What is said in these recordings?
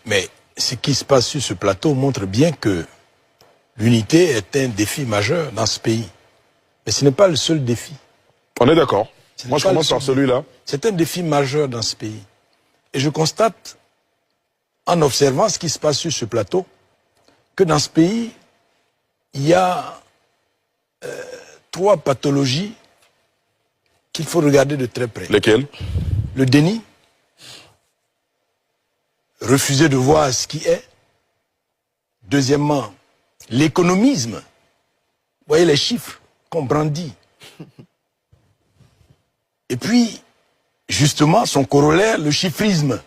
Mais ce qui se passe sur ce plateau montre bien que l'unité est un défi majeur dans ce pays. Mais ce n'est pas le seul défi. On est d'accord. Moi, je commence par celui-là. C'est un défi majeur dans ce pays. Et je constate, en observant ce qui se passe sur ce plateau, que dans ce pays, il y a 3 pathologies qu'il faut regarder de très près. Lesquelles? Le déni, refuser de voir ce qui est. Deuxièmement, l'économisme. Vous voyez les chiffres qu'on brandit. Et puis, justement, son corollaire, le chiffrisme.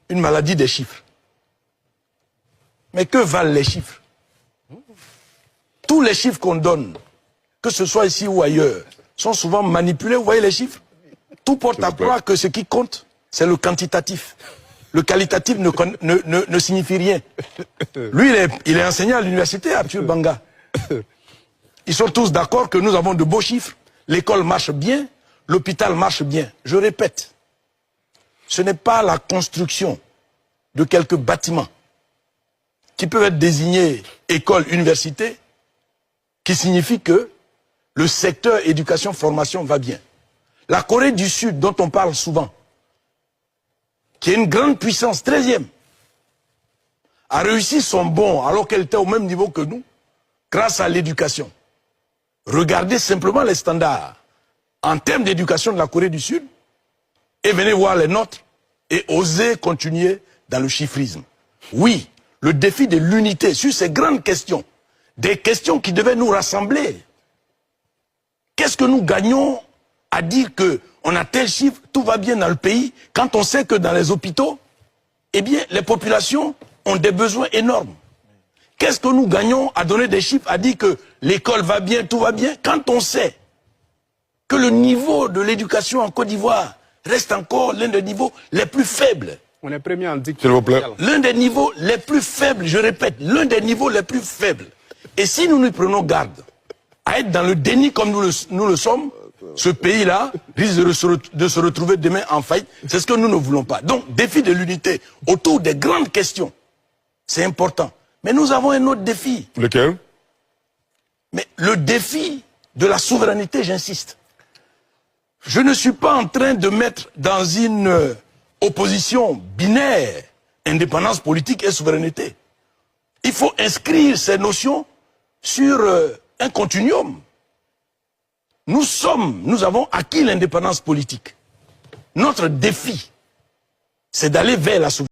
Une maladie des chiffres. Mais que valent les chiffres? Tous les chiffres qu'on donne, que ce soit ici ou ailleurs, sont souvent manipulés. Vous voyez les chiffres? Tout porte à croire que ce qui compte, c'est le quantitatif. Le qualitatif ne signifie rien. Lui, il est enseignant à l'université, Arthur Banga. Ils sont tous d'accord que nous avons de beaux chiffres. L'école marche bien, l'hôpital marche bien. Je répète, ce n'est pas la construction de quelques bâtiments qui peuvent être désignés école, université, qui signifie que le secteur éducation-formation va bien. La Corée du Sud, dont on parle souvent, qui est une grande puissance, 13e, a réussi son bond alors qu'elle était au même niveau que nous, grâce à l'éducation. Regardez simplement les standards en termes d'éducation de la Corée du Sud et venez voir les nôtres et osez continuer dans le chiffrisme. Oui, le défi de l'unité sur ces grandes questions, des questions qui devaient nous rassembler. Qu'est-ce que nous gagnons à dire qu'on a tel chiffre, tout va bien dans le pays, quand on sait que dans les hôpitaux, eh bien, les populations ont des besoins énormes. Qu'est-ce que nous gagnons à donner des chiffres, à dire que l'école va bien, tout va bien, quand on sait que le niveau de l'éducation en Côte d'Ivoire reste encore l'un des niveaux les plus faibles. On est premier en dictée. S'il vous plaît. L'un des niveaux les plus faibles, je répète, l'un des niveaux les plus faibles. Et si nous nous prenons garde à être dans le déni comme nous le sommes, ce pays-là risque de se retrouver demain en faillite. C'est ce que nous ne voulons pas. Donc, défi de l'unité autour des grandes questions, c'est important. Mais nous avons un autre défi. Lequel? Mais le défi de la souveraineté, j'insiste. Je ne suis pas en train de mettre dans une opposition binaire indépendance politique et souveraineté. Il faut inscrire ces notions sur un continuum. Nous avons acquis l'indépendance politique. Notre défi, c'est d'aller vers la souveraineté.